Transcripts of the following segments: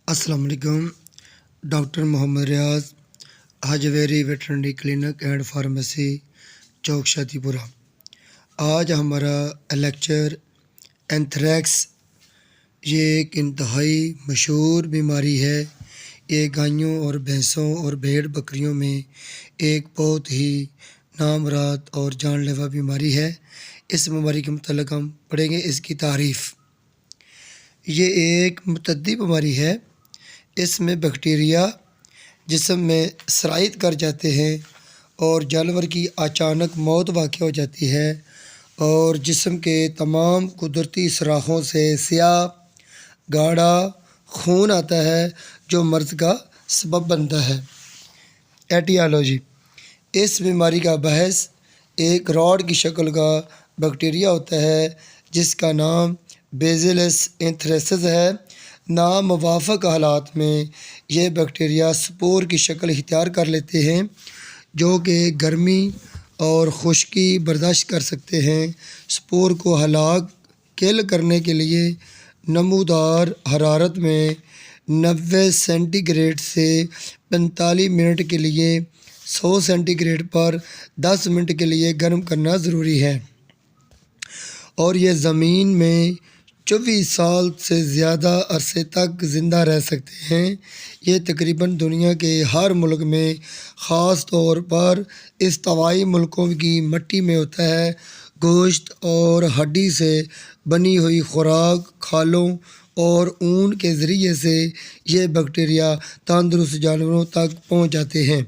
अस्सलाम वालेकुम। Doctor Mohammad Riaz, Hajveri veterinary clinic and pharmacy, Chowk Shadipura. आज हमारा लेक्चर एंथ्रेक्स, ये एक इंतहाई मशहूर बीमारी है। ये गायों और भैंसों और भेड़ बकरियों में एक बहुत ही नामराद और जानलेवा बीमारी है। इस बीमारी के मतलब हम पढ़ेंगे इसकी तारीफ़। ये एक मुतद्दी बीमारी है। इसमें बैक्टीरिया जिस्म में सराइत कर जाते हैं और जानवर की अचानक मौत वाक़ हो जाती है और जिस्म के तमाम कुदरती सुराखों से स्याह गाढ़ा खून आता है जो मर्ज़ का सबब बनता है। एटियोलॉजी, इस बीमारी का बहस एक रॉड की शक्ल का बैक्टीरिया होता है जिसका नाम बेसिलस एंथ्रेसिस है। नामुवाफ़क़ हालात में यह बैक्टीरिया स्पोर की शक्ल इख्तियार कर लेते हैं जो कि गर्मी और खुश्की बर्दाश्त कर सकते हैं। स्पोर को हलाक किल करने के लिए नमूदार हरारत में 90 सेंटीग्रेड से 45 मिनट के लिए 100 सेंटीग्रेड पर 10 मिनट के लिए गर्म करना ज़रूरी है और ये ज़मीन में 24 साल से ज़्यादा अरसे तक ज़िंदा रह सकते हैं। ये तकरीबन दुनिया के हर मुल्क में, ख़ास तौर पर इस्तवाई मुल्कों की मिट्टी में होता है। गोश्त और हड्डी से बनी हुई खुराक, खालों और ऊन के ज़रिए से ये बैक्टीरिया तंदुरुस्त जानवरों तक पहुँच जाते हैं।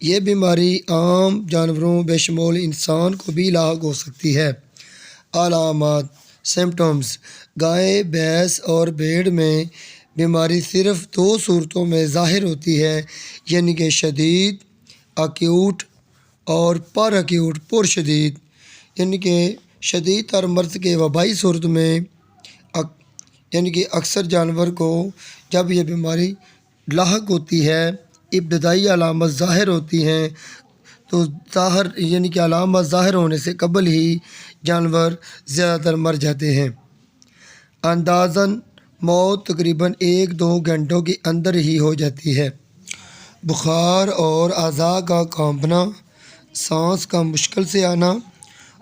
ये बीमारी आम जानवरों बेशुमार इंसान को भी लाक हो सकती है। अलामात, सिम्टम्स, गाय, भैंस और भेड़ में बीमारी सिर्फ़ 2 सूरतों में ज़ाहिर होती है, यानी कि शदीद अक्यूट और पर अक्यूट पुरशदीद। यानी कि शदीद और मर्ज़ के वबाई सूरत में यानी कि अक्सर जानवर को जब यह बीमारी लाहक होती है, इब्तदाई अलामत ज़ाहिर होती हैं तो ज़ाहिर यानी कि अलामत ज़ाहिर होने से कबल ही जानवर ज़्यादातर मर जाते हैं। अंदाज़न मौत तकरीबन 1-2 घंटों के अंदर ही हो जाती है। बुखार और अज़ा का कांपना, सांस का मुश्किल से आना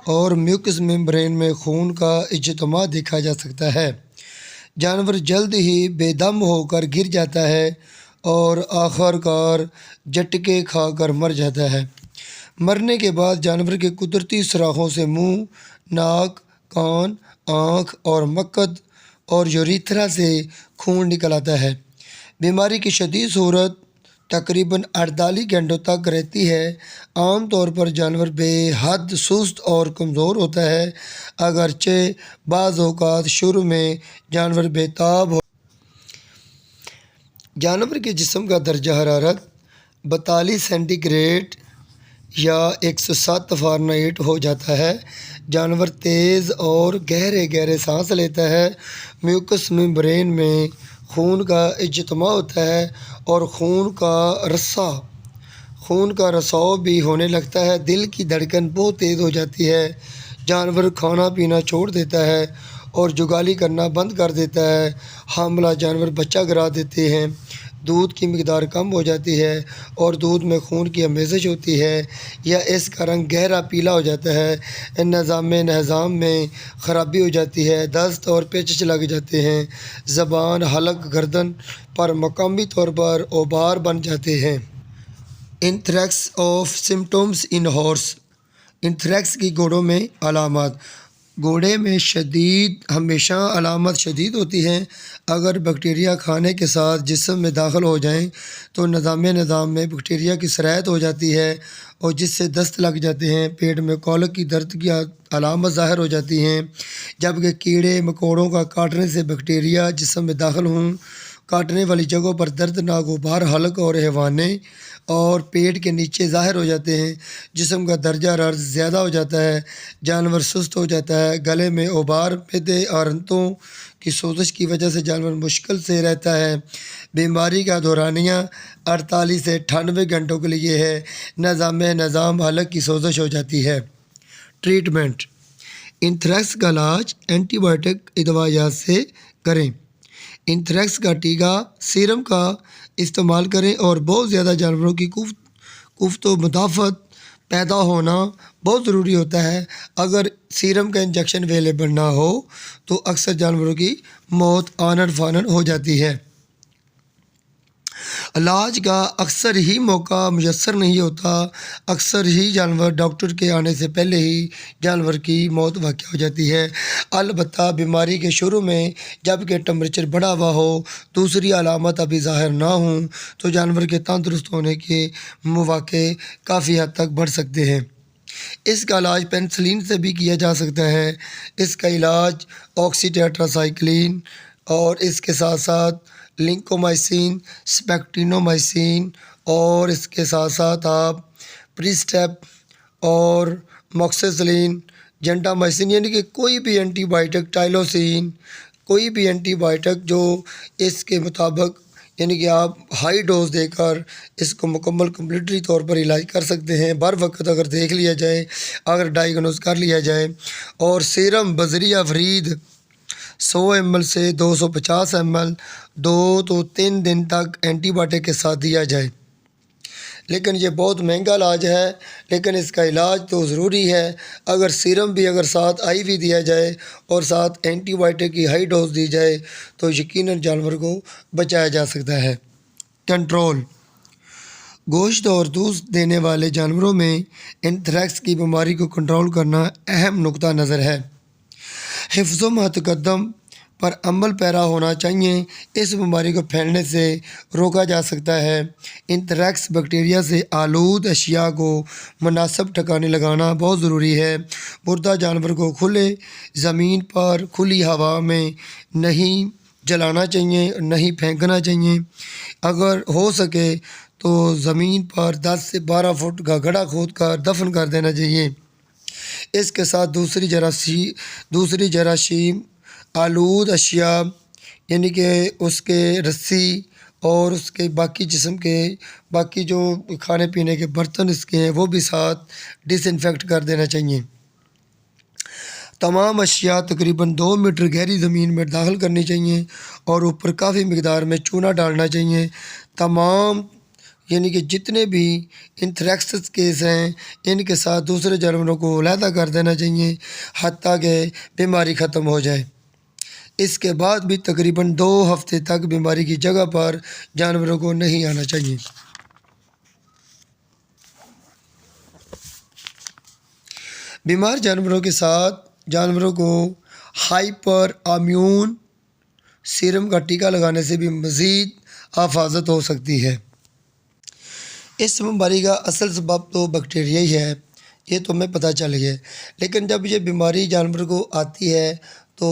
और म्यूकस मेम्ब्रेन में खून का इज्तिमा देखा जा सकता है। जानवर जल्द ही बेदम होकर गिर जाता है और आखिरकार झटके खाकर मर जाता है। मरने के बाद जानवर के कुदरती सुराखों से मुंह, नाक, कान, आँख और मक्कद और यूरेथ्रा से खून निकल आता है। बीमारी की शदीद सूरत तकरीबन 48 घंटों तक रहती है। आम तौर पर जानवर बेहद सुस्त और कमज़ोर होता है, अगरचे बाज़ औक़ात शुरू में जानवर बेताब हो। जानवर के जिस्म का दर्जा हरारत 42 सेंटीग्रेड या 107 फ़ारेनहाइट हो जाता है। जानवर तेज़ और गहरे गहरे सांस लेता है। म्यूकस मेम्ब्रेन में खून का इज्तिमा होता है और खून का रसाव भी होने लगता है। दिल की धड़कन बहुत तेज़ हो जाती है। जानवर खाना पीना छोड़ देता है और जुगाली करना बंद कर देता है। हामला जानवर बच्चा गिरा देते हैं। दूध की मिकदार कम हो जाती है और दूध में खून की अमेज़श होती है या इसका रंग गहरा पीला हो जाता है। निज़ाम में ख़राबी हो जाती है। दस्त और पेचिश लग जाते हैं। ज़बान, हलक, गर्दन पर मकामी तौर पर ओबार बन जाते हैं। Anthrax of symptoms in horse, anthrax की घोड़ों में अलामत। घोड़े में हमेशा अलामत शदीद होती हैं। अगर बैक्टीरिया खाने के साथ जिस्म में दाखिल हो जाएं तो निज़ाम में बैक्टीरिया की सरायत हो जाती है और जिससे दस्त लग जाते हैं। पेट में कॉलक की दर्द की अलामत ज़ाहिर हो जाती हैं। जबकि कीड़े मकोड़ों का काटने से बैक्टीरिया जिस्म में दाखिल हों, काटने वाली जगहों पर दर्दनाक गुबार, हलक और हैवाने और पेट के नीचे ज़ाहिर हो जाते हैं। जिस्म का दर्जा हरारत ज़्यादा हो जाता है। जानवर सुस्त हो जाता है। गले में उबार, मैदे और आंतों की सोजिश की वजह से जानवर मुश्किल से रहता है। बीमारी का दौरानिया 48 से 98 घंटों के लिए है। निज़ाम हलक की सोजिश हो जाती है। ट्रीटमेंट, एंथ्रेक्स का इलाज एंटीबायोटिक दवाइयात से करें। एंथ्रेक्स का टीका सीरम का इस्तेमाल करें और बहुत ज़्यादा जानवरों की कुफ्त व मुदाफ़त पैदा होना बहुत ज़रूरी होता है। अगर सीरम का इंजेक्शन अवेलेबल ना हो तो अक्सर जानवरों की मौत आनन फानन हो जाती है। इलाज का अक्सर ही मौका मुयस्सर नहीं होता। अक्सर ही जानवर डॉक्टर के आने से पहले ही जानवर की मौत वाक़या हो जाती है। अलबत्ता बीमारी के शुरू में जबकि टेम्परेचर बढ़ा हुआ हो, दूसरी अलामत अभी ज़ाहिर ना हों, तो जानवर के तंदुरुस्त होने के मौक़े काफ़ी हद तक बढ़ सकते हैं। इसका इलाज पेनिसिलिन से भी किया जा सकता है। इसका इलाज ऑक्सीटेट्रासाइक्लिन और इसके साथ साथ लिंकोमाइसिन, स्पेक्टिनोमाइसिन और इसके साथ साथ आप प्रिस्टेप और मॉक्सिसिलिन, जेंटामाइसिन यानी कि कोई भी एंटीबायोटिक, टाइलोसिन, कोई भी एंटीबायोटिक जो इसके मुताबिक यानी कि आप हाई डोज देकर इसको मुकम्मल कम्प्लीटली तौर पर इलाज कर सकते हैं। बर वक्त अगर देख लिया जाए, अगर डायग्नोज कर लिया जाए और सीरम बजरिया फरीद 100 ml से 250 ml 2 तो 3 दिन तक एंटीबायोटिक के साथ दिया जाए। लेकिन ये बहुत महंगा इलाज है, लेकिन इसका इलाज तो ज़रूरी है। अगर सीरम भी अगर साथ IV दिया जाए और साथ एंटीबायोटिक की हाई डोज दी जाए तो यकीनन जानवर को बचाया जा सकता है। कंट्रोल: गोश्त और दूध देने वाले जानवरों में एंथ्रेक्स की बीमारी को कंट्रोल करना अहम नुक्ता नज़र है। हिफ्ज़ो मतक़द्दम पर अमल पैरा होना चाहिए। इस बीमारी को फैलने से रोका जा सकता है। एंथ्रेक्स बैक्टीरिया से आलूद अशिया को मुनासिब ठिकाने लगाना बहुत ज़रूरी है। मुर्दा जानवर को खुले ज़मीन पर खुली हवा में नहीं जलाना चाहिए, नहीं फेंकना चाहिए। अगर हो सके तो ज़मीन पर 10 से 12 फुट का गड्ढा खोद कर दफन कर देना चाहिए। इसके साथ दूसरी जरासीम आलूद अशिया यानी कि उसके रस्सी और उसके बाकी जिस्म के बाकी जो खाने पीने के बर्तन इसके हैं वो भी साथ डिसइंफेक्ट कर देना चाहिए। तमाम अशिया तकरीबन 2 मीटर गहरी ज़मीन में दाखिल करनी चाहिए और ऊपर काफ़ी मिकदार में चूना डालना चाहिए। तमाम यानी कि जितने भी एंथ्रेक्स केस हैं इनके साथ दूसरे जानवरों को अलहदा कर देना चाहिए हत्ता कि बीमारी ख़त्म हो जाए। इसके बाद भी तकरीबन 2 हफ्ते तक बीमारी की जगह पर जानवरों को नहीं आना चाहिए। बीमार जानवरों के साथ जानवरों को हाइपर इम्यून सीरम का टीका लगाने से भी मज़ीद हिफाजत हो सकती है। इस बीमारी का असल सबब तो बैक्टीरिया ही है, ये तो हमें पता चल गया। लेकिन जब ये बीमारी जानवर को आती है तो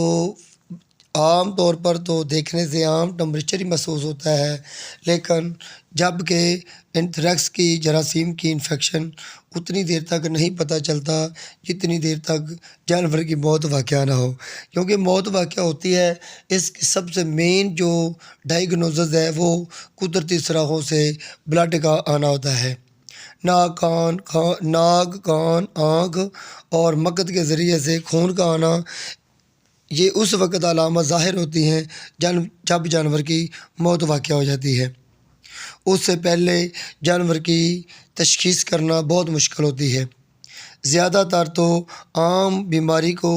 आम तौर पर तो देखने से आम टेम्परेचर ही महसूस होता है, लेकिन जबकि एंथ्रेक्स की जरासीम की इन्फेक्शन उतनी देर तक नहीं पता चलता जितनी देर तक जानवर की मौत वाक़या ना हो। क्योंकि मौत वाक़या होती है, इसकी सबसे मेन जो डायग्नोसिस है वो कुदरती सुराखों से ब्लड का आना होता है। नाक, कान, आँख और मकत के ज़रिए से खून का आना, ये उस वक़्त अलामत ज़ाहिर होती हैं जब जानवर की मौत वाक़या हो जाती है। उससे पहले जानवर की तशख़ीस करना बहुत मुश्किल होती है। ज़्यादातर तो आम बीमारी को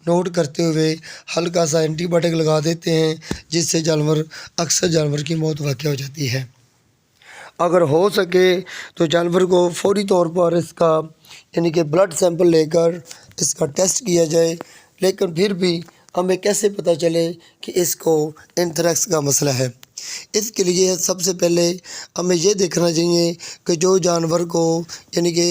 नोट करते हुए हल्का सा एंटीबायोटिक लगा देते हैं, जिससे अक्सर जानवर की मौत वाक़या हो जाती है। अगर हो सके तो जानवर को फौरी तौर पर इसका यानी कि ब्लड सैंपल लेकर इसका टेस्ट किया जाए। लेकिन फिर भी हमें कैसे पता चले कि इसको एंथ्रेक्स का मसला है? इसके लिए सबसे पहले हमें ये देखना चाहिए कि जो जानवर को यानी कि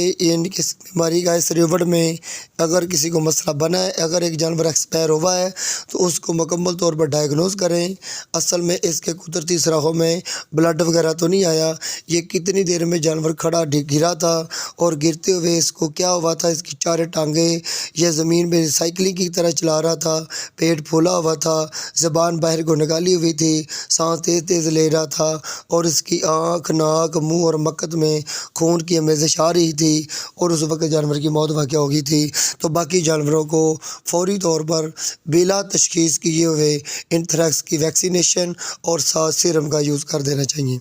इस बीमारी का इस रिवट में अगर किसी को मसला बना है, अगर एक जानवर एक्सपायर हुआ है तो उसको मुकम्मल तौर पर डायग्नोज करें। असल में इसके कुदरती सुराखों में ब्लड वगैरह तो नहीं आया, ये कितनी देर में जानवर खड़ा गिरा था और गिरते हुए इसको क्या हुआ था, इसकी चारों टांगें यह ज़मीन में साइकिलिंग की तरह चला रहा था, पेट फूला हुआ था, ज़बान बाहर को निकाली हुई थी, सांस तेज़ تیز لے رہا تھا اور اس کی آنکھ، ناک، منہ اور مکت میں خون کی آمیزش آ رہی تھی اور اس وقت جانور کی موت واقع ہو گئی تھی، تو باقی جانوروں کو فوری طور پر بلا تشخیص کیے ہوئے اینتھریکس کی ویکسینیشن اور ساتھ سیرم کا یوز کر دینا چاہیے،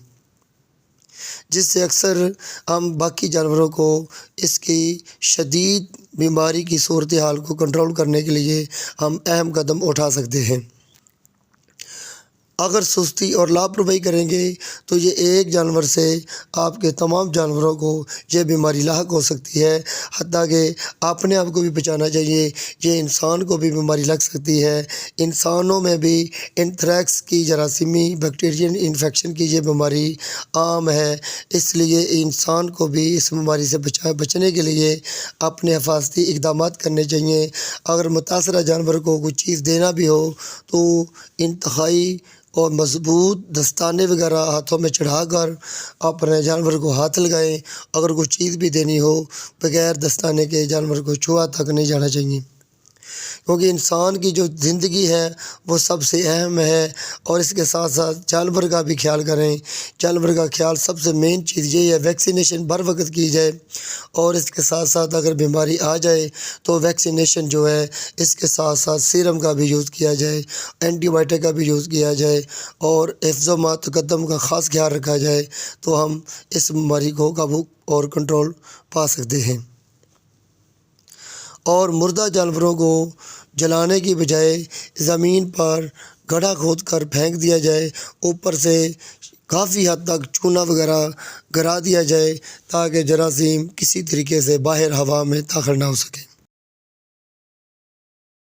جس سے اکثر ہم باقی جانوروں کو اس کی شدید بیماری کی صورتحال کو کنٹرول کرنے کے لیے ہم اہم قدم اٹھا سکتے ہیں۔ اگر سستی اور لاپرواہی کریں گے تو یہ ایک جانور سے آپ کے تمام جانوروں کو یہ بیماری لاحق ہو سکتی ہے، حتیٰ کہ اپنے آپ کو بھی بچانا چاہیے، یہ انسان کو بھی بیماری لگ سکتی ہے۔ انسانوں میں بھی اینتھریکس کی جراثیمی بیکٹیرین انفیکشن کی یہ بیماری عام ہے، اس لیے انسان کو بھی اس بیماری سے بچنے کے لیے اپنے حفاظتی اقدامات کرنے چاہیے۔ اگر متاثرہ جانور کو کوئی چیز دینا بھی ہو تو انتہائی اور مضبوط دستانے وغیرہ ہاتھوں میں چڑھا کر اپنے جانور کو ہاتھ لگائیں۔ اگر کوئی چیز بھی دینی ہو بغیر دستانے کے جانور کو چھوا تک نہیں جانا چاہیے، کیونکہ انسان کی جو زندگی ہے وہ سب سے اہم ہے، اور اس کے ساتھ ساتھ جانور کا بھی خیال کریں۔ جانور کا خیال سب سے مین چیز یہ ہے، ویکسینیشن بر وقت کی جائے، اور اس کے ساتھ ساتھ اگر بیماری آ جائے تو ویکسینیشن جو ہے اس کے ساتھ ساتھ سیرم کا بھی یوز کیا جائے، اینٹی بائیوٹک کا بھی یوز کیا جائے، اور حفظ و تقدم کا خاص خیال رکھا جائے، تو ہم اس بیماری کو قابو اور کنٹرول پا سکتے ہیں۔ اور مردہ جانوروں کو جلانے کی بجائے زمین پر گڑھا کھود کر پھینک دیا جائے، اوپر سے کافی حد تک چونا وغیرہ گرا دیا جائے تاکہ جراثیم کسی طریقے سے باہر ہوا میں داخل نہ ہو سکے۔